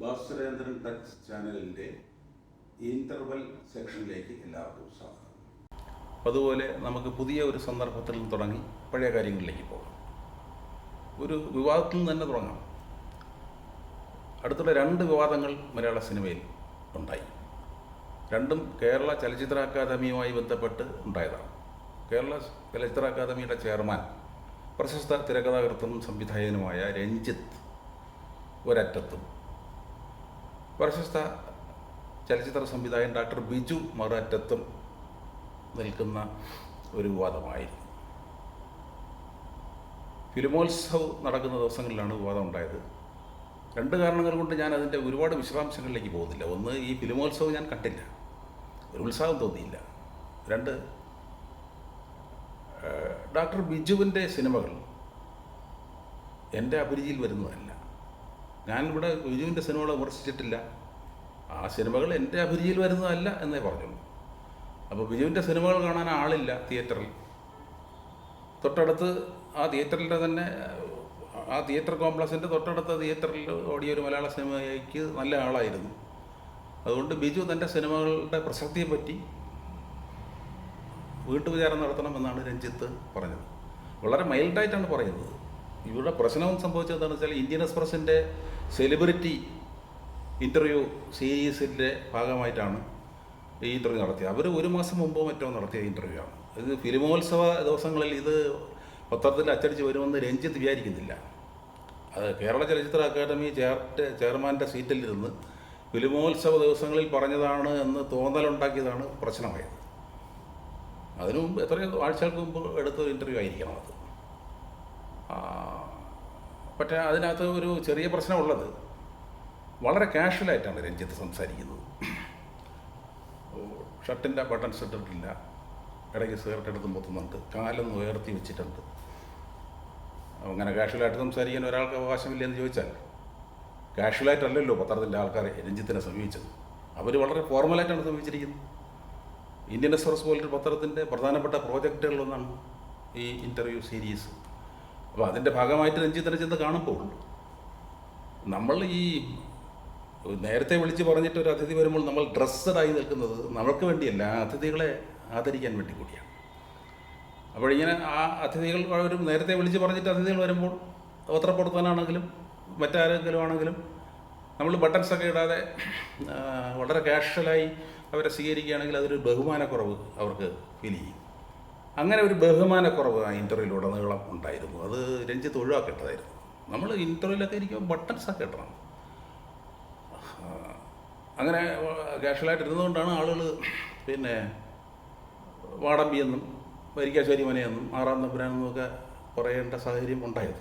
ഭാസ്കരേന്ദ്രൻ touch ചാനലിൻ്റെ interval സെക്ഷനിലേക്ക് എല്ലാവർക്കും സ്വാഗതം. അതുപോലെ നമുക്ക് പുതിയ ഒരു സന്ദർഭത്തിൽ തുടങ്ങി പഴയ കാര്യങ്ങളിലേക്ക് പോകാം. ഒരു വിവാദത്തിൽ നിന്ന് തന്നെ തുടങ്ങാം. അടുത്തുള്ള 2 വിവാദങ്ങൾ മലയാള സിനിമയിൽ ഉണ്ടായി. രണ്ടും കേരള ചലച്ചിത്ര അക്കാദമിയുമായി ബന്ധപ്പെട്ട് ഉണ്ടായതാണ്. കേരള ചലച്ചിത്ര അക്കാദമിയുടെ ചെയർമാൻ പ്രശസ്ത തിരക്കഥാകൃത്തും സംവിധായകനുമായ രഞ്ജിത്ത് ഒരറ്റത്തും പ്രശസ്ത ചലച്ചിത്ര സംവിധായകൻ ഡോക്ടർ ബിജു മറുഅറ്റത്തും നിൽക്കുന്ന ഒരു വിവാദമായിരുന്നു. ഫിലിമോത്സവ് നടക്കുന്ന ദിവസങ്ങളിലാണ് വിവാദം ഉണ്ടായത്. 2 കാരണങ്ങൾ കൊണ്ട് ഞാൻ അതിൻ്റെ ഒരുപാട് വിശദാംശങ്ങളിലേക്ക് പോകുന്നില്ല. ഒന്ന്, ഈ ഫിലിമോത്സവ് ഞാൻ കണ്ടില്ല, ഒരു ഉത്സാഹം തോന്നിയില്ല. 2, ഡോക്ടർ ബിജുവിൻ്റെ സിനിമകൾ എൻ്റെ അഭിരുചിയിൽ വരുന്നതല്ല. ഞാനിവിടെ ബിജുവിൻ്റെ സിനിമകൾ വിമർശിച്ചിട്ടില്ല. ആ സിനിമകൾ എൻ്റെ അഭിരുചിയിൽ വരുന്നതല്ല എന്നേ പറഞ്ഞുള്ളൂ. അപ്പോൾ ബിജുവിൻ്റെ സിനിമകൾ കാണാൻ ആളില്ല തിയേറ്ററിൽ. തൊട്ടടുത്ത് ആ തിയേറ്ററിൻ്റെ തന്നെ ആ തിയേറ്റർ കോംപ്ലക്സിൻ്റെ തൊട്ടടുത്ത തിയേറ്ററിൽ ഓടിയ ഒരു മലയാള സിനിമയ്ക്ക് നല്ല ആളായിരുന്നു. അതുകൊണ്ട് ബിജു തൻ്റെ സിനിമകളുടെ പ്രസക്തിയെപ്പറ്റി വീട്ടുവിചാരം നടത്തണമെന്നാണ് രഞ്ജിത്ത് പറഞ്ഞത്. വളരെ മൈൽഡായിട്ടാണ് പറയുന്നത്. ഇവിടെ പ്രശ്നം സംഭവിച്ചത് എന്താണെന്ന് വെച്ചാൽ, ഇന്ത്യൻ എക്സ്പ്രസിൻ്റെ സെലിബ്രിറ്റി ഇൻ്റർവ്യൂ സീരീസിൻ്റെ ഭാഗമായിട്ടാണ് ഈ ഇൻ്റർവ്യൂ നടത്തിയത്. അവർ 1 മാസം മുമ്പോ മറ്റോ നടത്തിയ ഇൻ്റർവ്യൂ ആണ് ഇത്. ഫിലിമോത്സവ ദിവസങ്ങളിൽ ഇത് പത്രത്തിൽ അച്ചടിച്ച് വരുമെന്ന് രഞ്ജിത്ത് വിചാരിക്കുന്നില്ല. അത് കേരള ചലച്ചിത്ര അക്കാദമി ചെയർമാൻ്റെ സീറ്റിലിരുന്ന് ഫിലിമോത്സവ ദിവസങ്ങളിൽ പറഞ്ഞതാണ് എന്ന് തോന്നലുണ്ടാക്കിയതാണ് പ്രശ്നമായത്. അതിനു മുമ്പ് എത്രയോ ആഴ്ചകൾക്ക് മുമ്പ് എടുത്ത ഇൻ്റർവ്യൂ ആയിരിക്കണം അത്. പക്ഷേ അതിനകത്ത് ഒരു ചെറിയ പ്രശ്നമുള്ളത്, വളരെ കാഷ്വലായിട്ടാണ് രഞ്ജിത്ത് സംസാരിക്കുന്നത്. ഷർട്ടിൻ്റെ ബട്ടൺസ് ഇട്ടിട്ടില്ല, ഇടയ്ക്ക് സിഗരറ്റ് എടുത്ത് മുത്തുന്നുണ്ട്, കാലൊന്ന് ഉയർത്തി വെച്ചിട്ടുണ്ട്. അങ്ങനെ കാഷ്വലായിട്ട് സംസാരിക്കാൻ ഒരാൾക്ക് അവകാശമില്ലെന്ന് ചോദിച്ചാൽ, കാഷ്വലായിട്ടല്ലല്ലോ പത്രത്തിൻ്റെ ആൾക്കാരെ രഞ്ജിത്തിനെ സമീപിച്ചത്. അവർ വളരെ ഫോർമലായിട്ടാണ് സമീപിച്ചിരിക്കുന്നത്. ഇന്ത്യൻ എക്സ്പ്രസ് പോലൊരു പത്രത്തിൻ്റെ പ്രധാനപ്പെട്ട പ്രോജക്റ്റുകളിലൊന്നാണ് ഈ ഇൻ്റർവ്യൂ സീരീസ്. അപ്പോൾ അതിൻ്റെ ഭാഗമായിട്ട് രഞ്ജിത്തിനെ ചെന്ന് കാണുമ്പോൾ നമ്മൾ ഈ നേരത്തെ വിളിച്ച് പറഞ്ഞിട്ട് ഒരു അതിഥി വരുമ്പോൾ നമ്മൾ ഡ്രസ്സഡായി നിൽക്കുന്നത് നമ്മൾക്ക് വേണ്ടിയല്ല, ആ അതിഥികളെ ആദരിക്കാൻ വേണ്ടി കൂടിയാണ്. അപ്പോഴിങ്ങനെ ആ അതിഥികൾ ഒരു നേരത്തെ വിളിച്ച് പറഞ്ഞിട്ട് അതിഥികൾ വരുമ്പോൾ പത്രപ്പെടുത്താനാണെങ്കിലും മറ്റാരെങ്കിലും ആണെങ്കിലും നമ്മൾ ബട്ടൺസൊക്കെ ഇടാതെ വളരെ കാഷ്വലായി അവരെ സ്വീകരിക്കുകയാണെങ്കിൽ അതൊരു ബഹുമാനക്കുറവ് അവർക്ക് ഫീൽ ചെയ്യും. അങ്ങനെ ഒരു ബഹുമാനക്കുറവ് ആ ഇൻ്റർവ്യൂവിലുടനീളം ഉണ്ടായിരുന്നു. അത് രഞ്ജിത്ത് ഒഴിവാക്കേണ്ടതായിരുന്നു. നമ്മൾ ഇൻ്റർവ്യൂവിലൊക്കെ ഇരിക്കുമ്പോൾ ബട്ടൺസൊക്കെ ഇടണം. അങ്ങനെ കാഷ്വലായിട്ട് ഇരുന്നുകൊണ്ടാണ് ആളുകൾ പിന്നെ വാടമ്പിയെന്നും വരിക്കാശ്ശേരി മനയെന്നും 6-ാം തമ്പുരാനെന്നും ഒക്കെ പറയേണ്ട സാഹചര്യം ഉണ്ടായത്.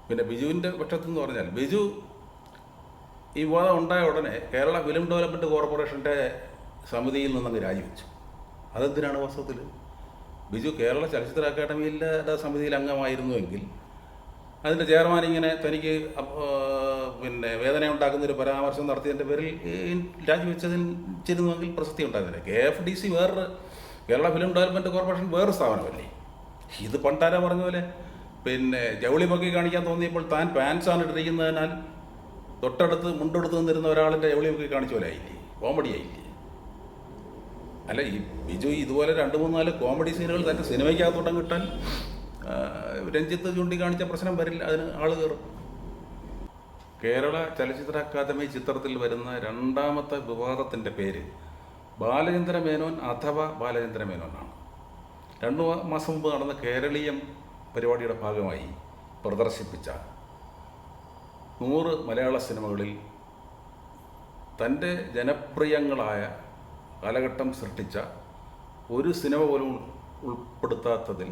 പിന്നെ ബിജുവിൻ്റെ പക്ഷത്തെന്ന് പറഞ്ഞാൽ, ബിജു ഈ വിവാദം ഉണ്ടായ ഉടനെ കേരള ഫിലിം ഡെവലപ്മെൻറ്റ് കോർപ്പറേഷൻ്റെ സമിതിയിൽ നിന്നങ്ങ് രാജിവെച്ചു. അതെന്തിനാണ് വാസ്തവത്തിൽ? ബിജു കേരള ചലച്ചിത്ര അക്കാദമിയിലെ സമിതിയിൽ അംഗമായിരുന്നുവെങ്കിൽ അതിൻ്റെ ചെയർമാൻ ഇങ്ങനെ തനിക്ക് പിന്നെ വേദന ഉണ്ടാക്കുന്നൊരു പരാമർശം നടത്തിയതിൻ്റെ പേരിൽ രാജിവെച്ചതിരുന്നുവെങ്കിൽ പ്രസക്തി ഉണ്ടാകുന്നില്ല. KFDC വേറൊരു, കേരള ഫിലിം ഡെവലപ്മെൻറ്റ് കോർപ്പറേഷൻ വേറൊരു സ്ഥാപനമല്ലേ. ഇത് പണ്ടാരാ പറഞ്ഞ പോലെ പിന്നെ ജൗളി പൊക്കി കാണിക്കാൻ തോന്നിയപ്പോൾ താൻ പാൻസാണ് ഇട്ടിരിക്കുന്നതിനാൽ തൊട്ടടുത്ത് മുണ്ടെടുത്ത് നിന്നിരുന്ന ഒരാളിൻ്റെ ജൗളി പൊക്കി കാണിച്ച പോലെ ആയില്ലേ, കോമഡി ആയില്ലേ? അല്ല, ഈ ബിജു ഇതുപോലെ 2-3-4 കോമഡി സീനുകൾ തൻ്റെ സിനിമയ്ക്കകത്തോട്ടം കിട്ടാൻ രഞ്ജിത്ത് ചൂണ്ടിക്കാണിച്ച പ്രശ്നം വരില്ല, അതിന് ആൾ കയറും. കേരള ചലച്ചിത്ര അക്കാദമി ചിത്രത്തിൽ വരുന്ന 2ാമത്തെ വിവാദത്തിൻ്റെ പേര് ബാലചന്ദ്ര മേനോൻ അഥവാ ബാലചന്ദ്ര മേനോനാണ്. 2 മാസം മുമ്പ് നടന്ന കേരളീയം പരിപാടിയുടെ ഭാഗമായി പ്രദർശിപ്പിച്ച 100 മലയാള സിനിമകളിൽ തൻ്റെ ജനപ്രിയങ്ങളായ കാലഘട്ടം സൃഷ്ടിച്ച ഒരു സിനിമ പോലും ഉൾപ്പെടുത്താത്തതിൽ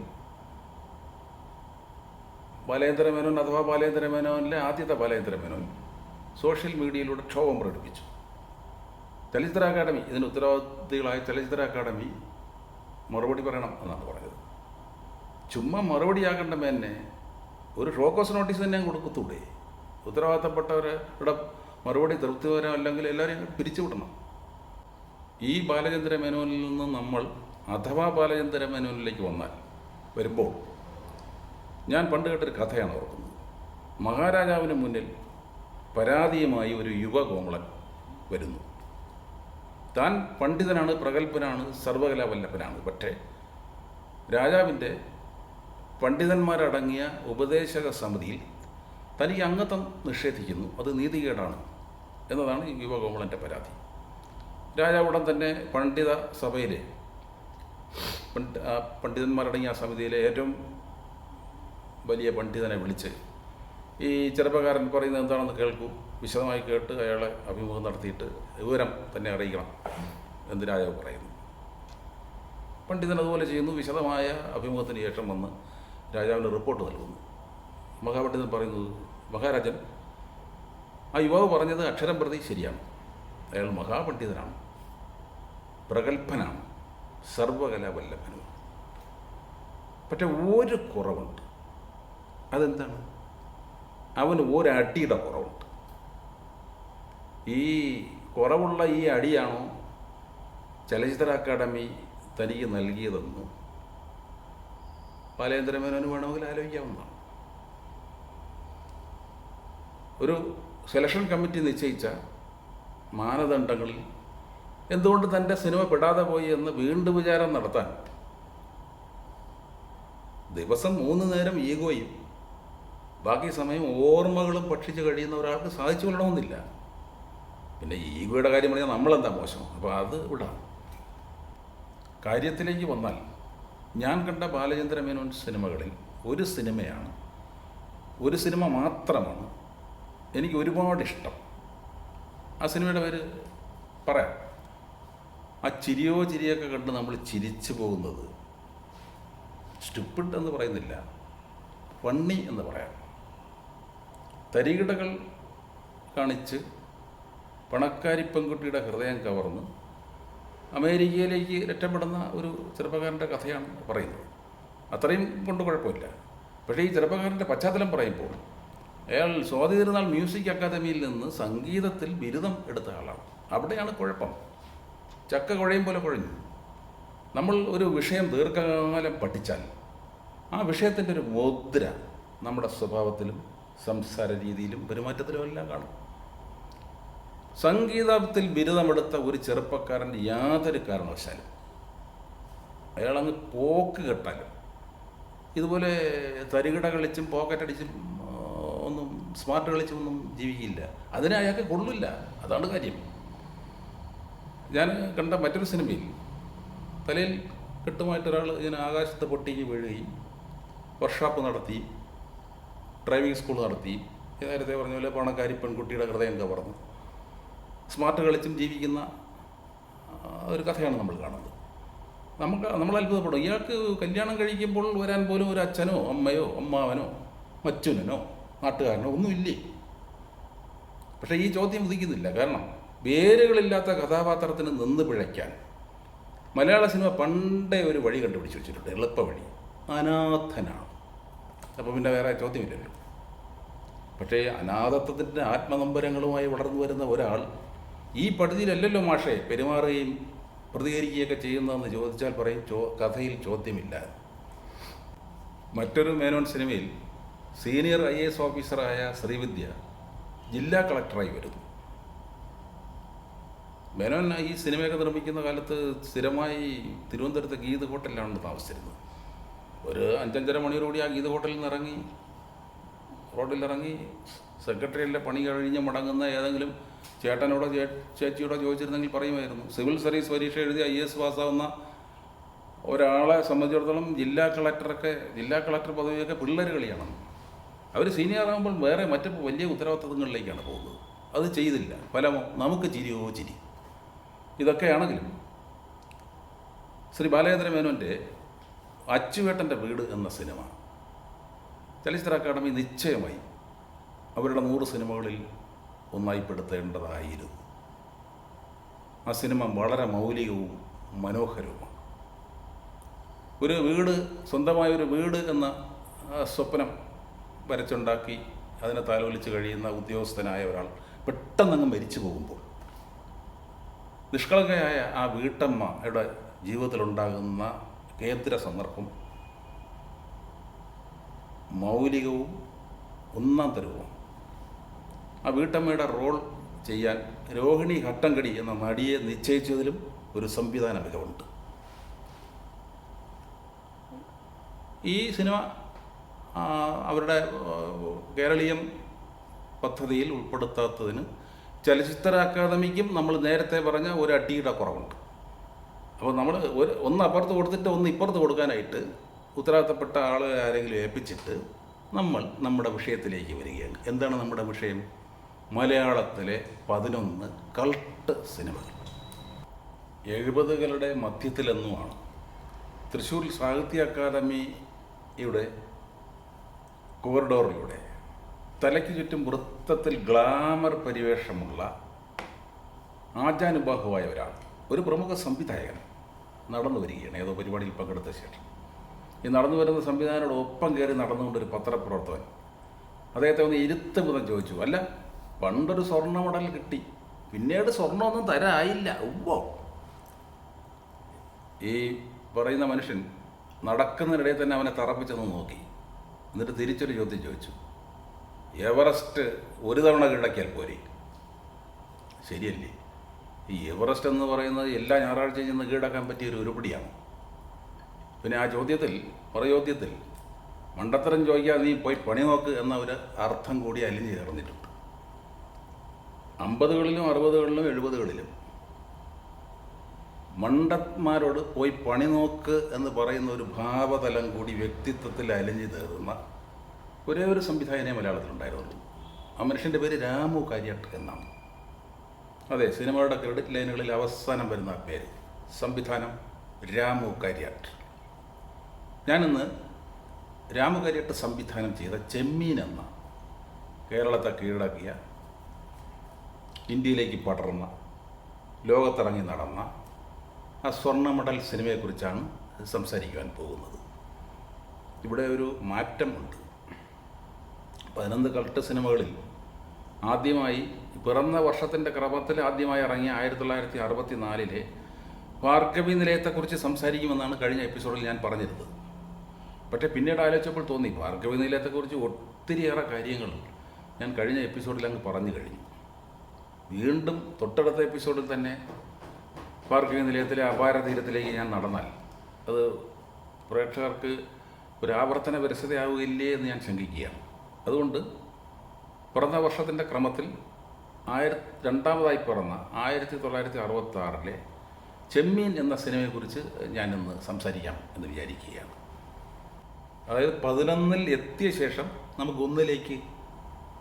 ബാലചന്ദ്ര മേനോൻ അഥവാ ബാലചന്ദ്ര മേനോനിലെ ആദ്യത്തെ ബാലചന്ദ്ര മേനോൻ സോഷ്യൽ മീഡിയയിലൂടെ ക്ഷോഭം പ്രകടിപ്പിച്ചു. ചലച്ചിത്ര അക്കാദമി, ഇതിന് ഉത്തരവാദികളായ ചലച്ചിത്ര അക്കാദമി മറുപടി പറയണം എന്നാണ് പറഞ്ഞത്. ചുമ്മാ മറുപടിയാക്കേണ്ട മേനെ ഒരു ഷോക്കോസ് നോട്ടീസ് തന്നെ കൊടുക്കത്തൂടെ? ഉത്തരവാദിത്തപ്പെട്ടവരുടെ മറുപടി തൃപ്തികരം അല്ലെങ്കിൽ എല്ലാവരെയും പിരിച്ചുവിടണം. ഈ ബാലചന്ദ്ര മേനോനിൽ നിന്ന് നമ്മൾ അഥവാ ബാലചന്ദ്ര മേനോനിലേക്ക് വരുമ്പോൾ ഞാൻ പണ്ട് കേട്ടൊരു കഥയാണ് ഓർക്കുന്നത്. മഹാരാജാവിന് മുന്നിൽ പരാതിയുമായി ഒരു യുവകോമളൻ വരുന്നു. താൻ പണ്ഡിതനാണ്, പ്രഗത്ഭനാണ്, സർവകലാവല്ലഭനാണ്. പക്ഷേ രാജാവിൻ്റെ പണ്ഡിതന്മാരടങ്ങിയ ഉപദേശക സമിതിയിൽ തനിക്ക് അംഗത്വം നിഷേധിക്കുന്നു. അത് നീതികേടാണ് എന്നതാണ് ഈ യുവകോമളൻ്റെ പരാതി. രാജാവ് ഉടൻ തന്നെ പണ്ഡിത സഭയിലെ പണ്ഡിതന്മാരടങ്ങിയ ആ സമിതിയിലെ ഏറ്റവും വലിയ പണ്ഡിതനെ വിളിച്ച് ഈ ചെറുപ്പക്കാരൻ പറയുന്നത് എന്താണെന്ന് കേൾക്കൂ, വിശദമായി കേട്ട് അയാളെ അഭിമുഖം നടത്തിയിട്ട് വിവരം തന്നെ അറിയിക്കണം എന്ന് രാജാവ് പറയുന്നു. പണ്ഡിതൻ അതുപോലെ ചെയ്യുന്നു. വിശദമായ അഭിമുഖത്തിന് ശേഷം വന്ന് രാജാവിന് റിപ്പോർട്ട് നൽകുന്നു. മഹാപണ്ഡിതൻ പറയുന്നത്, മഹാരാജൻ, ആ യുവാവ് പറഞ്ഞത് അക്ഷരം പ്രതി ശരിയാണ്. അയാൾ മഹാപണ്ഡിതനാണ്, പ്രഗത്ഭനാണ്, സർവകലാവല്ലഭനുമാണ്. പക്ഷെ ഒരു കുറവുണ്ട്. അതെന്താണ്? അവന് ഒരടിയുടെ കുറവുണ്ട്. ഈ കുറവുള്ള ഈ അടിയാണോ ചലച്ചിത്ര അക്കാദമി തനിക്ക് നൽകിയതെന്ന് ബാലേന്ദ്രമേനോന് വേണമെങ്കിൽ ആലോചിക്കാവുന്നതാണ്. ഒരു സെലക്ഷൻ കമ്മിറ്റി നിശ്ചയിച്ച മാനദണ്ഡങ്ങളിൽ എന്തുകൊണ്ട് തൻ്റെ സിനിമ പെടാതെ പോയി എന്ന് വീണ്ടും വിചാരം നടത്താൻ ദിവസം 3 നേരം ഈഗോയും ബാക്കി സമയം ഓർമ്മകളും ഭക്ഷിച്ച് കഴിയുന്ന ഒരാൾക്ക് സാധിച്ചു കൊള്ളണമെന്നില്ല. പിന്നെ ഈഗോയുടെ കാര്യം പറഞ്ഞാൽ നമ്മളെന്താ മോശം? അപ്പോൾ അത് വിടാം. കാര്യത്തിലേക്ക് വന്നാൽ, ഞാൻ കണ്ട ബാലചന്ദ്ര മേനോൻ സിനിമകളിൽ ഒരു സിനിമയാണ്, ഒരു സിനിമ മാത്രമാണ് എനിക്ക് ഒരുപാട് ഇഷ്ടം. ആ സിനിമയുടെ പേര് പറയാം. ആ ചിരിയൊക്കെ കണ്ട് നമ്മൾ ചിരിച്ചു പോകുന്നത് സ്റ്റുപ്പിഡ് എന്ന് പറയുന്നില്ല, ഫണ്ണി എന്ന് പറയാം. തരികിടകൾ കാണിച്ച് പണക്കാരി പെൺകുട്ടിയുടെ ഹൃദയം കവർന്ന് അമേരിക്കയിലേക്ക് രക്ഷപ്പെടുന്ന ഒരു ചെറുപ്പക്കാരൻ്റെ കഥയാണ് പറയുന്നത്. അത്രയും കൊണ്ട് കുഴപ്പമില്ല. പക്ഷേ ഈ ചെറുപ്പക്കാരൻ്റെ പശ്ചാത്തലം പറയുമ്പോൾ അയാൾ സ്വാതി തിരുനാൾ മ്യൂസിക് അക്കാദമിയിൽ നിന്ന് സംഗീതത്തിൽ ബിരുദം എടുത്ത ആളാണ്. അവിടെയാണ് കുഴപ്പം. ചക്ക കുഴയും പോലെ കുഴഞ്ഞു. നമ്മൾ ഒരു വിഷയം ദീർഘകാലം പഠിച്ചാൽ ആ വിഷയത്തിൻ്റെ ഒരു മുദ്ര നമ്മുടെ സ്വഭാവത്തിലും സംസാര രീതിയിലും പെരുമാറ്റത്തിലും എല്ലാം കാണും. സംഗീതത്തിൽ ബിരുദമെടുത്ത ഒരു ചെറുപ്പക്കാരൻ്റെ യാതൊരു കാരണവശാലും അയാളങ്ങ് പോക്ക് കെട്ടാലും ഇതുപോലെ തരികിട കളിച്ചും പോക്കറ്റടിച്ചും ഒന്നും സ്മാർട്ട് കളിച്ചും ഒന്നും ജീവിക്കില്ല. അതിനെ അയാൾക്ക് കൊള്ളില്ല. അതാണ് കാര്യം. ഞാൻ കണ്ട മറ്റൊരു സിനിമയിൽ തലയിൽ കെട്ടുമായിട്ടൊരാൾ ഇങ്ങനെ ആകാശത്ത് പൊട്ടിക്ക് വീഴുകയും വർക്ക്ഷോപ്പ് നടത്തി, ഡ്രൈവിംഗ് സ്കൂൾ നടത്തി, നേരത്തെ പറഞ്ഞ പോലെ പണക്കാരി പെൺകുട്ടിയുടെ ഹൃദയം കവർന്ന് സ്മാർട്ട് കളിച്ചും ജീവിക്കുന്ന ഒരു കഥയാണ് നമ്മൾ കാണുന്നത്. നമ്മൾ അത്ഭുതപ്പെടും. ഇയാൾക്ക് കല്യാണം കഴിക്കുമ്പോൾ വരാൻ പോലും ഒരു അച്ഛനോ അമ്മയോ അമ്മാവനോ മച്ചുനോ നാട്ടുകാരനോ ഒന്നുമില്ലേ. പക്ഷേ ഈ ചോദ്യം ഉദിക്കുന്നില്ല. കാരണം വേരുകളില്ലാത്ത കഥാപാത്രത്തിന് നിന്ന് പിഴയ്ക്കാൻ മലയാള സിനിമ പണ്ടേ ഒരു വഴി കണ്ടുപിടിച്ച് വെച്ചിട്ടുണ്ട്, എളുപ്പ വഴി. അനാഥനാണ്. അപ്പോൾ പിന്നെ വേറെ ചോദ്യമില്ലല്ലോ. പക്ഷേ അനാഥത്വത്തിൻ്റെ ആത്മനമ്പരങ്ങളുമായി വളർന്നു വരുന്ന ഒരാൾ ഈ പദ്ധതിയിലല്ലല്ലോ മാഷേ പെരുമാറുകയും പ്രതികരിക്കുകയൊക്കെ ചെയ്യുന്നതെന്ന് ചോദിച്ചാൽ പറയും കഥയിൽ ചോദ്യമില്ല. മറ്റൊരു മേനോൻ സിനിമയിൽ സീനിയർ IAS ഓഫീസറായ ശ്രീവിദ്യ ജില്ലാ കളക്ടറായി വരുന്നു. മേനോൻ ഈ സിനിമയൊക്കെ നിർമ്മിക്കുന്ന കാലത്ത് സ്ഥിരമായി തിരുവനന്തപുരത്തെ ഗീത് ഹോട്ടലിലാണ് താമസിച്ചിരുന്നത്. ഒരു 5-5:30 മണിയോടുകൂടി ആ ഗീത് ഹോട്ടലിൽ നിന്ന് ഇറങ്ങി റോഡിലിറങ്ങി സെക്രട്ടറിയലിൻ്റെ പണി കഴിഞ്ഞ് മടങ്ങുന്ന ഏതെങ്കിലും ചേട്ടനോടോ ചേച്ചിയോടോ ചോദിച്ചിരുന്നെങ്കിൽ പറയുമായിരുന്നു, സിവിൽ സർവീസ് പരീക്ഷ എഴുതി IAS പാസ്സാവുന്ന ഒരാളെ സംബന്ധിച്ചിടത്തോളം ജില്ലാ കളക്ടർ പദവിയൊക്കെ പിള്ളേർ കളിയാണ്. അവർ സീനിയർ ആകുമ്പോൾ വേറെ മറ്റ് വലിയ ഉത്തരവാദിത്തങ്ങളിലേക്കാണ് പോകുന്നത്. അത് ചെയ്തില്ല. ഫലമോ നമുക്ക് ചിരി. ഇതൊക്കെയാണെങ്കിലും ശ്രീ ബാലചന്ദ്ര മേനോൻ്റെ അച്ചുവേട്ടൻ്റെ വീട് എന്ന സിനിമ ചലച്ചിത്ര അക്കാദമി നിശ്ചയമായി അവരുടെ 100 സിനിമകളിൽ ഒന്നായിപ്പെടുത്തേണ്ടതായിരുന്നു. ആ സിനിമ വളരെ മൗലികവും മനോഹരവുമാണ്. ഒരു വീട്, സ്വന്തമായൊരു വീട് എന്ന സ്വപ്നം വരച്ചുണ്ടാക്കി അതിനെ താലോലിച്ച് കഴിയുന്ന ഉദ്യോഗസ്ഥനായ ഒരാൾ പെട്ടെന്നങ്ങ് മരിച്ചു പോകുമ്പോൾ നിഷ്കളങ്കയായ ആ വീട്ടമ്മയുടെ ജീവിതത്തിലുണ്ടാകുന്ന കേന്ദ്ര സന്ദർഭം മൗലികവും ഒന്നാം തരവുമാണ്. ആ വീട്ടമ്മയുടെ റോൾ ചെയ്യാൻ രോഹിണി ഹട്ടങ്കടി എന്ന നടിയെ നിശ്ചയിച്ചതിലും ഒരു സംവിധാന മികവുണ്ട്. ഈ സിനിമ അവരുടെ കേരളീയം പദ്ധതിയിൽ ഉൾപ്പെടുത്താത്തതിന് ചലച്ചിത്ര അക്കാദമിക്കും നമ്മൾ നേരത്തെ പറഞ്ഞ ഒരു അടിയുടെ കുറവുണ്ട്. അപ്പോൾ നമ്മൾ ഒന്ന് അപ്പുറത്ത് കൊടുത്തിട്ട് ഒന്ന് ഇപ്പുറത്ത് കൊടുക്കാനായിട്ട് ഉത്തരവാദിത്തപ്പെട്ട ആളെ ആരെങ്കിലും ഏൽപ്പിച്ചിട്ട് നമ്മൾ നമ്മുടെ വിഷയത്തിലേക്ക് വരികയാണ്. എന്താണ് നമ്മുടെ വിഷയം? മലയാളത്തിലെ 11 കൾട്ട് സിനിമകൾ. 70കളുടെ മധ്യത്തിലെന്നുമാണ് തൃശ്ശൂർ സാഹിത്യ അക്കാദമിയുടെ കോറിഡോറിലൂടെ തലയ്ക്ക് ചുറ്റും വൃത്തത്തിൽ ഗ്ലാമർ പരിവേഷമുള്ള ആജാനുബാഹുവായ ഒരാൾ, ഒരു പ്രമുഖ സംവിധായകൻ നടന്നു വരികയാണ് ഏതോ പരിപാടിയിൽ പങ്കെടുത്ത ശേഷം. ഈ നടന്നു വരുന്ന സംവിധാനത്തോട് ഒപ്പം കയറി നടന്നുകൊണ്ടൊരു പത്രപ്രവർത്തകൻ അദ്ദേഹത്തെ ഒന്ന് ഇരുത്ത് മുതൽ ചോദിച്ചു, അല്ല പണ്ടൊരു സ്വർണ്ണ മെഡൽ കിട്ടി, പിന്നീട് സ്വർണ്ണമൊന്നും തരായില്ല. ഉവ്വോ. ഈ പറയുന്ന മനുഷ്യൻ നടക്കുന്നതിനിടയിൽ തന്നെ അവനെ തറപ്പിച്ചെന്ന് നോക്കി. എന്നിട്ട് തിരിച്ചൊരു ചോദ്യം ചോദിച്ചു, എവറസ്റ്റ് ഒരു തവണ കീഴടക്കിയാൽ പോരെ? ശരിയല്ലേ? ഈ എവറസ്റ്റ് എന്ന് പറയുന്നത് എല്ലാ ഞായറാഴ്ചയും ചെന്ന് കീഴടക്കാൻ പറ്റിയ ഒരു ഉരുപിടിയാണ്. പിന്നെ ആ ചോദ്യത്തിൽ മണ്ടത്തരം ചോദിക്കാതെ നീ പോയി പണി നോക്ക് എന്ന ഒരു അർത്ഥം കൂടി അലിഞ്ഞു ചേർന്നിട്ടുണ്ട്. 50കളിലും 60കളിലും 70കളിലും മണ്ടന്മാരോട് പോയി പണി നോക്ക് എന്ന് പറയുന്ന ഒരു ഭാവതലം കൂടി വ്യക്തിത്വത്തിൽ അലിഞ്ഞു തീർന്ന ഒരേ ഒരു സംവിധായകനെ മലയാളത്തിലുണ്ടായിരുന്നുള്ളൂ. ആ മനുഷ്യൻ്റെ പേര് രാമു കാര്യാട്ട് എന്നാണ്. അതെ, സിനിമയുടെ ക്രെഡിറ്റ് ലൈനുകളിൽ അവസാനം വരുന്ന പേര്. സംവിധാനം രാമു കാര്യാട്ട്. ഞാനിന്ന് രാമു കാര്യാട്ട് സംവിധാനം ചെയ്ത ചെമ്മീൻ എന്ന കേരളത്തെ കീഴടക്കിയ, ഇന്ത്യയിലേക്ക് പടർന്ന, ലോകത്തിറങ്ങി നടന്ന ആ സ്വർണ്ണ മെഡൽ സിനിമയെക്കുറിച്ചാണ് സംസാരിക്കുവാൻ പോകുന്നത്. ഇവിടെ ഒരു മാറ്റമുണ്ട്. 11 കൾട്ട് സിനിമകളിൽ ആദ്യമായി പിറന്ന വർഷത്തിൻ്റെ ക്രമത്തിൽ ആദ്യമായി ഇറങ്ങിയ 1964 ഭാർഗവി നിലയത്തെക്കുറിച്ച് സംസാരിക്കുമെന്നാണ് കഴിഞ്ഞ എപ്പിസോഡിൽ ഞാൻ പറഞ്ഞിരുന്നത്. പക്ഷേ പിന്നീട് ആലോചിച്ചപ്പോൾ തോന്നി ഭാർഗവി നിലയത്തെക്കുറിച്ച് ഒത്തിരിയേറെ കാര്യങ്ങൾ ഞാൻ കഴിഞ്ഞ എപ്പിസോഡിൽ അങ്ങ് പറഞ്ഞു കഴിഞ്ഞു. വീണ്ടും തൊട്ടടുത്ത എപ്പിസോഡിൽ തന്നെ ഭാർഗവി നിലയത്തിലെ അപാര തീരത്തിലേക്ക് ഞാൻ നടന്നാൽ അത് പ്രേക്ഷകർക്ക് ഒരു ആവർത്തന വിരസതയാവുകയില്ലേ എന്ന് ഞാൻ ശങ്കിക്കുകയാണ്. അതുകൊണ്ട് പിറന്ന വർഷത്തിൻ്റെ ക്രമത്തിൽ രണ്ടാമതായി പിറന്ന 1966 ചെമ്മീൻ എന്ന സിനിമയെക്കുറിച്ച് ഞാനിന്ന് സംസാരിക്കാം എന്ന് വിചാരിക്കുകയാണ്. അതായത് 11ൽ എത്തിയ ശേഷം നമുക്ക് 1ലേക്ക്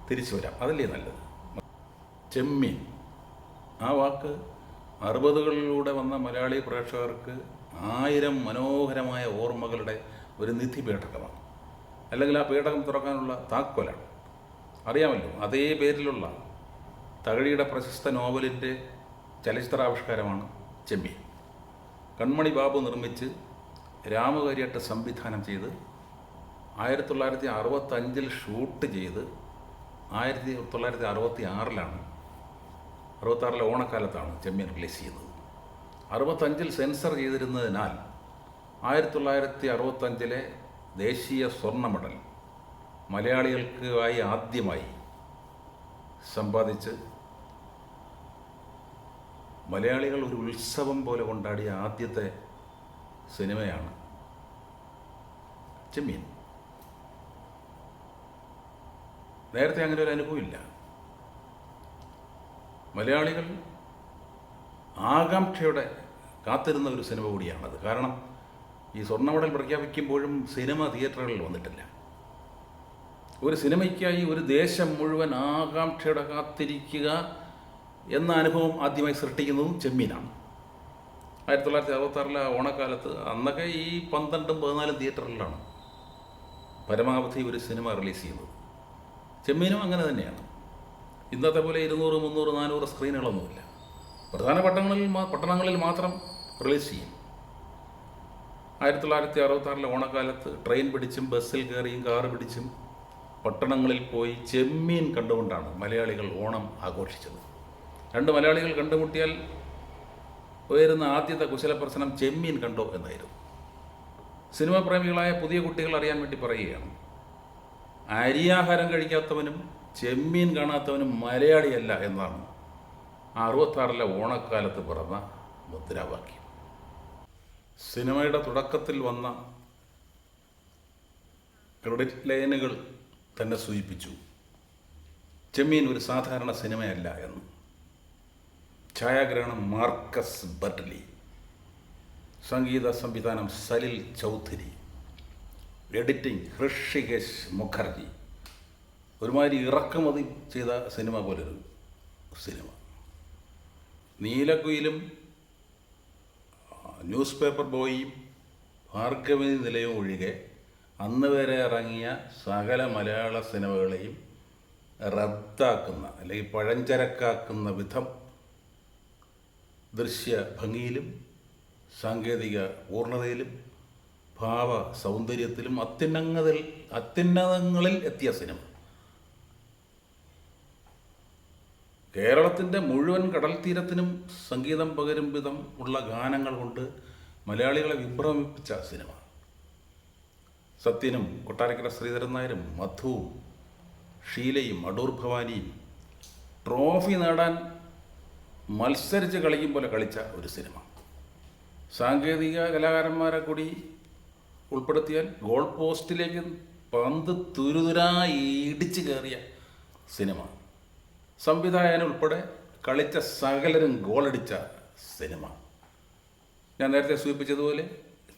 തിരിച്ചു വരാം. അതല്ലേ നല്ലത്. ചെമ്മീൻ ആ വാക്ക് 60കളിലൂടെ വന്ന മലയാളി പ്രേക്ഷകർക്ക് 1000 മനോഹരമായ ഓർമ്മകളുടെ ഒരു നിധി പേടകമാണ്. അല്ലെങ്കിൽ ആ പേടകം തുറക്കാനുള്ള താക്കോലാണ്. അറിയാമല്ലോ, അതേ പേരിലുള്ള തകഴിയുടെ പ്രശസ്ത നോവലിൻ്റെ ചലച്ചിത്രാവിഷ്കാരമാണ് ചെമ്മീൻ. കൺമണി ബാബു നിർമ്മിച്ച് രാമു കാര്യാട്ട് സംവിധാനം ചെയ്ത് 1965 ഷൂട്ട് ചെയ്ത് 1966 66 ഓണക്കാലത്താണ് ചെമ്മീൻ റിലീസ് ചെയ്യുന്നത്. 65 സെൻസർ ചെയ്തിരുന്നതിനാൽ 1965 ദേശീയ സ്വർണ്ണ മെഡൽ മലയാളികൾക്കായി ആദ്യമായി സമ്പാദിച്ച് മലയാളികൾ ഒരു ഉത്സവം പോലെ കൊണ്ടാടിയ ആദ്യത്തെ സിനിമയാണ് ചെമ്മീൻ. നേരത്തെ അങ്ങനെ ഒരു അനുഭവമില്ല. മലയാളികൾ ആകാംക്ഷയോടെ കാത്തിരുന്ന ഒരു സിനിമ കൂടിയാണത്. കാരണം ഈ സ്വർണ്ണ മെഡൽ പ്രഖ്യാപിക്കുമ്പോഴും സിനിമ തിയേറ്ററുകളിൽ വന്നിട്ടില്ല. ഒരു സിനിമയ്ക്കായി ഒരു ദേശം മുഴുവൻ ആകാംക്ഷയോടെ കാത്തിരിക്കുക എന്ന അനുഭവം ആദ്യമായി സൃഷ്ടിക്കുന്നതും ചെമ്മീനാണ്. 1966 ഓണക്കാലത്ത് അന്നൊക്കെ ഈ 12ഉം 14 തിയേറ്ററുകളിലാണ് പരമാവധി ഒരു സിനിമ റിലീസ് ചെയ്യുന്നത്. ചെമ്മീനും അങ്ങനെ തന്നെയാണ്. ഇന്നത്തെ പോലെ 200, 300, 400 സ്ക്രീനുകളൊന്നുമില്ല. പ്രധാന പട്ടണങ്ങളിൽ മാത്രം റിലീസ് ചെയ്യും. 1966 ഓണക്കാലത്ത് ട്രെയിൻ പിടിച്ചും ബസ്സിൽ കയറിയും കാറ് പിടിച്ചും പട്ടണങ്ങളിൽ പോയി ചെമ്മീൻ കണ്ടുകൊണ്ടാണ് മലയാളികൾ ഓണം ആഘോഷിച്ചത്. 2 മലയാളികൾ കണ്ടുമുട്ടിയാൽ ഉയരുന്ന ആദ്യത്തെ കുശലപ്രശ്നം ചെമ്മീൻ കണ്ടോ എന്നായിരുന്നു. സിനിമാ പ്രേമികളായ പുതിയ കുട്ടികൾ അറിയാൻ വേണ്ടി പറയുകയാണ്, അരിയാഹാരം കഴിക്കാത്തവനും ചെമ്മീൻ കാണാത്തവന് മലയാളിയല്ല എന്നാണ് 66 ഓണക്കാലത്ത് പിറന്ന മുദ്രാവാക്യം. സിനിമയുടെ തുടക്കത്തിൽ വന്ന ക്രെഡിറ്റ് ലൈനുകൾ തന്നെ സൂചിപ്പിച്ചു ചെമ്മീൻ ഒരു സാധാരണ സിനിമയല്ല എന്ന്. ഛായാഗ്രഹണം മാർക്കസ് ബട്ട്ലി, സംഗീത സംവിധാനം സലിൽ ചൗധരി, എഡിറ്റിംഗ് ഹൃഷികേശ് മുഖർജി. ഒരുമാതിരി ഇറക്കുമതി ചെയ്ത സിനിമ പോലൊരു സിനിമ. നീലക്കുയിലും ന്യൂസ് പേപ്പർ ബോയിയും ഭാർഗവി നിലയവും ഒഴികെ അന്ന് വരെ ഇറങ്ങിയ സകല മലയാള സിനിമകളെയും റദ്ദാക്കുന്ന അല്ലെങ്കിൽ പഴഞ്ചരക്കാക്കുന്ന വിധം ദൃശ്യ ഭംഗിയിലും സാങ്കേതിക പൂർണ്ണതയിലും ഭാവ സൗന്ദര്യത്തിലും അത്യുന്നതങ്ങളിൽ എത്തിയ സിനിമ. കേരളത്തിൻ്റെ മുഴുവൻ കടൽ തീരത്തിനും സംഗീതം പകരും വിധം ഉള്ള ഗാനങ്ങൾ കൊണ്ട് മലയാളികളെ വിഭ്രമിപ്പിച്ച സിനിമ. സത്യനും കൊട്ടാരക്കര ശ്രീധരൻ നായരും മധുവും ഷീലയും അടൂർ ഭവാനിയും ട്രോഫി നേടാൻ മത്സരിച്ച് കളിക്കും പോലെ കളിച്ച ഒരു സിനിമ. സാങ്കേതിക കലാകാരന്മാരെ കൂടി ഉൾപ്പെടുത്തിയാൽ ഗോൾ പോസ്റ്റിലേക്ക് പന്ത് തുരുതുരായി ഇടിച്ചു കയറിയ സിനിമ. സംവിധായകൻ ഉൾപ്പെടെ കളിച്ച സകലരും ഗോളടിച്ച സിനിമ. ഞാൻ നേരത്തെ സൂചിപ്പിച്ചതുപോലെ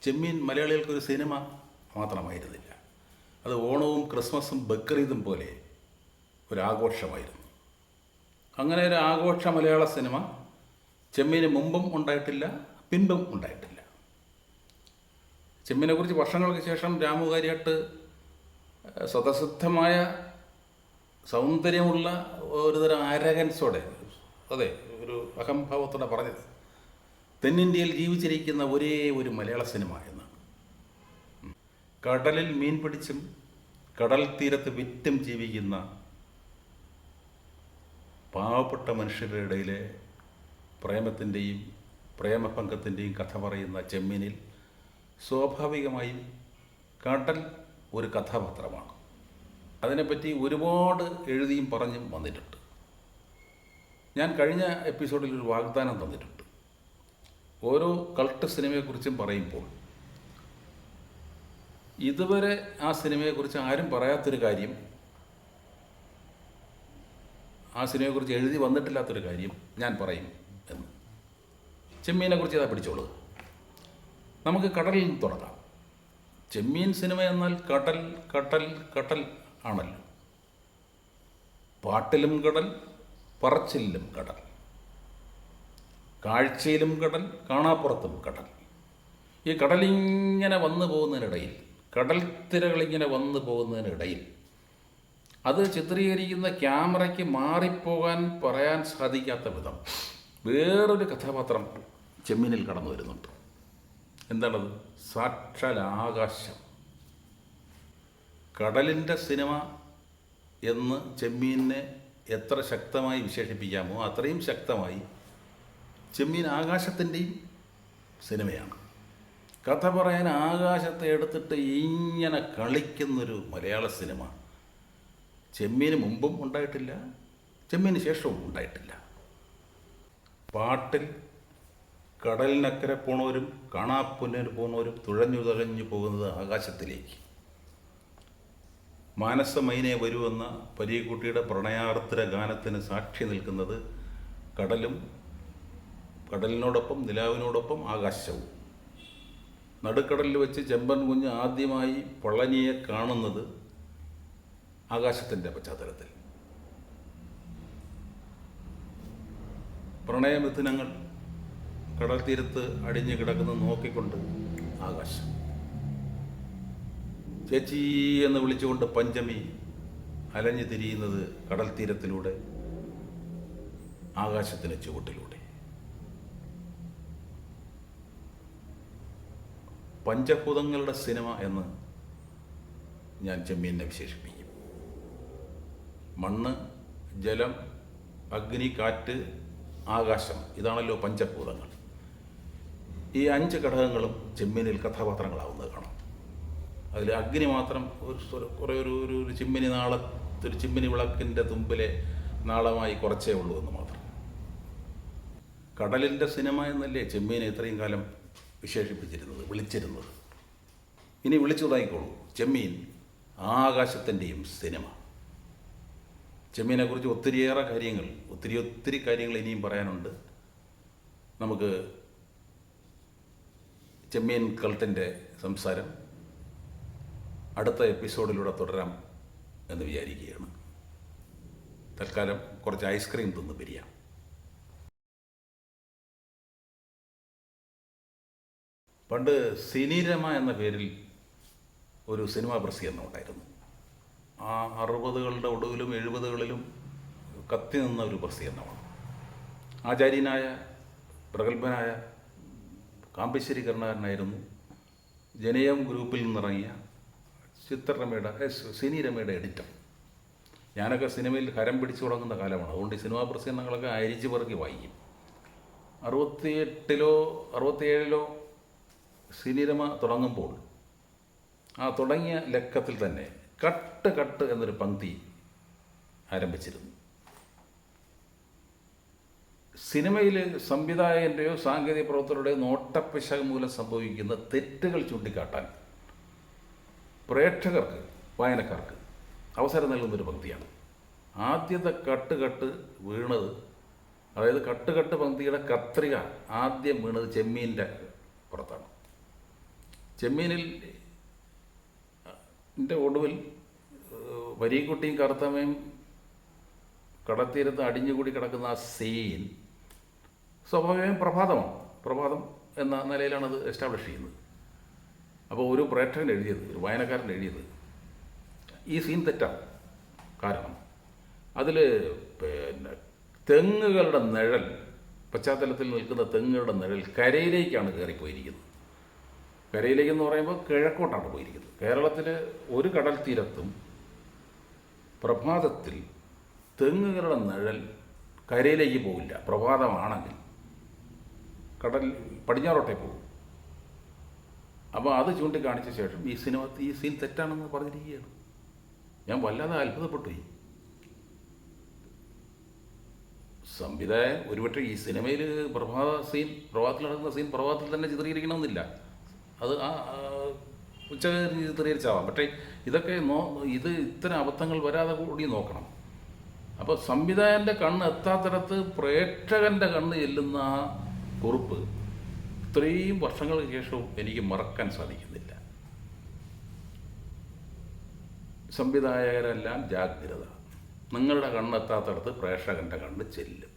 ചെമ്മീൻ മലയാളികൾക്കൊരു സിനിമ മാത്രമായിരുന്നില്ല, അത് ഓണവും ക്രിസ്മസും ബക്രീദും പോലെ ഒരാഘോഷമായിരുന്നു. അങ്ങനെ ഒരു ആഘോഷ മലയാള സിനിമ ചെമ്മീന് മുമ്പും ഉണ്ടായിട്ടില്ല, പിൻപും ഉണ്ടായിട്ടില്ല. ചെമ്മീനെക്കുറിച്ച് വർഷങ്ങൾക്ക് ശേഷം രാമു കാര്യാട്ട് സ്വതസിദ്ധമായ സൗന്ദര്യമുള്ള ഒരുതരം ആരഗൻസോടെ, അതെ, ഒരു അഹംഭാവത്തോടെ പറഞ്ഞത് തെന്നിന്ത്യയിൽ ജീവിച്ചിരിക്കുന്ന ഒരേ ഒരു മലയാള സിനിമ എന്നാണ്. കടലിൽ മീൻ പിടിച്ചും കടൽ തീരത്ത് വിറ്റും ജീവിക്കുന്ന പാവപ്പെട്ട മനുഷ്യരുടെ ഇടയിലെ പ്രേമത്തിൻ്റെയും പ്രേമഭംഗത്തിൻ്റെയും കഥ പറയുന്ന ചെമ്മീനിൽ സ്വാഭാവികമായും കടൽ ഒരു കഥാപാത്രമാണ്. അതിനെപ്പറ്റി ഒരുപാട് എഴുതിയും പറഞ്ഞും വന്നിട്ടുണ്ട്. ഞാൻ കഴിഞ്ഞ എപ്പിസോഡിൽ ഒരു വാഗ്ദാനം തന്നിട്ടുണ്ട്. ഓരോ കൾട്ട് സിനിമയെക്കുറിച്ചും പറയുമ്പോൾ ഇതുവരെ ആ സിനിമയെക്കുറിച്ച് ആരും പറയാത്തൊരു കാര്യം, ആ സിനിമയെക്കുറിച്ച് എഴുതി വന്നിട്ടില്ലാത്തൊരു കാര്യം ഞാൻ പറയും എന്ന്. ചെമ്മീനെക്കുറിച്ച് ഇതാ പിടിച്ചോളൂ. നമുക്ക് കടലിൽ നിന്ന് തുടങ്ങാം. ചെമ്മീൻ സിനിമ എന്നാൽ കടൽ കടൽ കടൽ ആണല്ലോ. പാട്ടിലും കടൽ, പറച്ചിലും കടൽ, കാഴ്ചയിലും കടൽ, കാണാപ്പുറത്തും കടൽ. ഈ കടലിങ്ങനെ വന്നു പോകുന്നതിനിടയിൽ, കടൽ തിരകളിങ്ങനെ വന്നു പോകുന്നതിനിടയിൽ അത് ചിത്രീകരിക്കുന്ന ക്യാമറയ്ക്ക് മാറിപ്പോകാൻ പറയാൻ സാധിക്കാത്ത വിധം വേറൊരു കഥാപാത്രം ചെമ്മീനിൽ കടന്നു വരുന്നുണ്ട്. എന്താണത്? സാക്ഷാൽ ആകാശം. കടലിൻ്റെ സിനിമ എന്ന് ചെമ്മീനെ എത്ര ശക്തമായി വിശേഷിപ്പിക്കാമോ അത്രയും ശക്തമായി ചെമ്മീൻ ആകാശത്തിൻ്റെയും സിനിമയാണ്. കഥ പറയാൻ ആകാശത്തെ എടുത്തിട്ട് ഇങ്ങനെ കളിക്കുന്നൊരു മലയാള സിനിമ ചെമ്മീന് മുമ്പും ഉണ്ടായിട്ടില്ല, ചെമ്മീന് ശേഷവും ഉണ്ടായിട്ടില്ല. പാട്ടിൽ കടലിനക്കരെ പോണവരും കാണാപ്പുന്നതിന് പോകുന്നവരും തുഴഞ്ഞു പോകുന്നത് ആകാശത്തിലേക്ക്. മാനസമൈനെ വരുമെന്ന പരീക്കുട്ടിയുടെ പ്രണയാർദ്ര ഗാനത്തിന് സാക്ഷി നിൽക്കുന്നത് കടലും, കടലിനോടൊപ്പം നിലാവിനോടൊപ്പം ആകാശവും. നടുക്കടലിൽ വെച്ച് ചെമ്പൻ കുഞ്ഞ് ആദ്യമായി പളനിയെ കാണുന്നത് ആകാശത്തിൻ്റെ പശ്ചാത്തലത്തിൽ. പ്രണയമിഥുനങ്ങൾ കടൽ തീരത്ത് അടിഞ്ഞു കിടക്കുന്നത് നോക്കിക്കൊണ്ട് ആകാശം. ചേച്ചി എന്ന് വിളിച്ചുകൊണ്ട് പഞ്ചമി അലഞ്ഞു തിരിയുന്നത് കടൽ തീരത്തിലൂടെ, ആകാശത്തിന് ചുവട്ടിലൂടെ. പഞ്ചഭൂതങ്ങളുടെ സിനിമ എന്ന് ഞാൻ ചെമ്മീനെ വിശേഷിപ്പിക്കും. മണ്ണ്, ജലം, അഗ്നി, കാറ്റ്, ആകാശം, ഇതാണല്ലോ പഞ്ചഭൂതങ്ങൾ. ഈ 5 ഘടകങ്ങളും ചെമ്മീനിൽ കഥാപാത്രങ്ങളാവുന്നത് കാണാം. അതിൽ അഗ്നി മാത്രം ഒരു ചിമ്മിനി നാളത്തിൽ ഇതൊരു ചിമ്മിനി വിളക്കിൻ്റെ തുമ്പിലെ നാളമായി കുറച്ചേ ഉള്ളൂ എന്ന് മാത്രം. കടലിൻ്റെ സിനിമ എന്നല്ലേ ചെമ്മീനെ ഇത്രയും കാലം വിളിച്ചിരുന്നത്. ഇനി വിളിച്ചു തുടങ്ങിക്കോളൂ, ചെമ്മീൻ ആകാശത്തിൻ്റെയും സിനിമ. ചെമ്മീനെക്കുറിച്ച് ഒത്തിരി കാര്യങ്ങൾ ഇനിയും പറയാനുണ്ട്. നമുക്ക് ചെമ്മീൻ കൾട്ടിൻ്റെ സംസാരം അടുത്ത എപ്പിസോഡിലൂടെ തുടരാം എന്ന് വിചാരിക്കുകയാണ്. തൽക്കാലം കുറച്ച് ഐസ്ക്രീം തിന്ന് പിരിയാം. പണ്ട് സിനിരമ എന്ന പേരിൽ ഒരു സിനിമാ പ്രസിദ്ധീകരണം ഉണ്ടായിരുന്നു. ആ 60കളുടെ ഒടുവിലും 70കളിലും കത്തി നിന്ന ഒരു പ്രസിദ്ധീകരണമാണ്. ആചാര്യനായ പ്രഗത്ഭനായ കാമ്പശ്ശേരി കരുണാകരനായിരുന്നു ജനയം ഗ്രൂപ്പിൽ നിന്നിറങ്ങിയ സിനിരമയുടെ എഡിറ്റർ. ഞാനൊക്കെ സിനിമയിൽ ഹരം പിടിച്ചു തുടങ്ങുന്ന കാലമാണ്. അതുകൊണ്ട് ഈ സിനിമാ പ്രസിദ്ധീകരണങ്ങളൊക്കെ അരിച്ചു പെറുക്കി വായിക്കും. 67 സിനിരമ തുടങ്ങുമ്പോൾ ആ തുടങ്ങിയ ലക്കത്തിൽ തന്നെ കട്ട് എന്നൊരു പങ്ക്തി ആരംഭിച്ചിരുന്നു. സിനിമയിൽ സംവിധായകൻ്റെയോ സാങ്കേതിക പ്രവർത്തകരുടെയോ നോട്ടപ്പിശക് മൂലം സംഭവിക്കുന്ന തെറ്റുകൾ ചൂണ്ടിക്കാട്ടാൻ പ്രേക്ഷകർക്ക്, വായനക്കാർക്ക് അവസരം നൽകുന്നൊരു പങ്ക്തിയാണ്. ആദ്യത്തെ കട്ട് വീണത്, അതായത് കട്ട് പങ്ക്തിയുടെ കത്രിക ആദ്യം വീണത് ചെമ്മീൻ്റെ പുറത്താണ്. ചെമ്മീനിൽ ഒടുവിൽ വരീക്കുട്ടിയും കറുത്തമ്മയും കടത്തീരത്ത് അടിഞ്ഞുകൂടി കിടക്കുന്ന ആ സീൻ സ്വാഭാവികമായും പ്രഭാതം എന്ന നിലയിലാണ് അത് എസ്റ്റാബ്ലിഷ് ചെയ്യുന്നത്. അപ്പോൾ ഒരു പ്രേക്ഷകൻ എഴുതിയത്, ഒരു വായനക്കാരൻ എഴുതിയത് ഈ സീൻ തെറ്റാണ്. കാരണം അതിൽ തെങ്ങുകളുടെ നിഴൽ, പശ്ചാത്തലത്തിൽ നിൽക്കുന്ന തെങ്ങുകളുടെ നിഴൽ കരയിലേക്കാണ് കയറിപ്പോയിരിക്കുന്നത്. കരയിലേക്കെന്ന് പറയുമ്പോൾ കിഴക്കോട്ടാണ് പോയിരിക്കുന്നത്. കേരളത്തിൽ ഒരു കടൽ തീരത്തും പ്രഭാതത്തിൽ തെങ്ങുകളുടെ നിഴൽ കരയിലേക്ക് പോകില്ല. പ്രഭാതമാണെങ്കിൽ കടൽ പടിഞ്ഞാറോട്ടേ പോകും. അപ്പോൾ അത് ചൂണ്ടിക്കാണിച്ച ശേഷം ഈ സീൻ തെറ്റാണെന്ന് പറഞ്ഞിരിക്കുകയാണ്. ഞാൻ വല്ലാതെ അത്ഭുതപ്പെട്ടുപോയി. സംവിധായകൻ ഒരുപക്ഷെ ഈ സിനിമയിൽ പ്രഭാതത്തിൽ നടക്കുന്ന സീൻ പ്രഭാതത്തിൽ തന്നെ ചിത്രീകരിക്കണമെന്നില്ല, അത് ഉച്ചകഴിഞ്ഞ് ചിത്രീകരിച്ചാവാം. പക്ഷേ ഇത് ഇത്തരം അബദ്ധങ്ങൾ വരാതെ കൂടി നോക്കണം. അപ്പോൾ സംവിധായകൻ്റെ കണ്ണ് എത്താത്തിടത്ത് പ്രേക്ഷകൻ്റെ കണ്ണ് ചെല്ലുന്ന ആ കുറിപ്പ് ഇത്രയും വർഷങ്ങൾക്ക് ശേഷവും എനിക്ക് മറക്കാൻ സാധിക്കുന്നില്ല. സംവിധായകരെല്ലാം ജാഗ്രത. നിങ്ങളുടെ കണ്ണെത്താത്തിടത്ത് പ്രേക്ഷകൻ്റെ കണ്ണ് ചെല്ലും.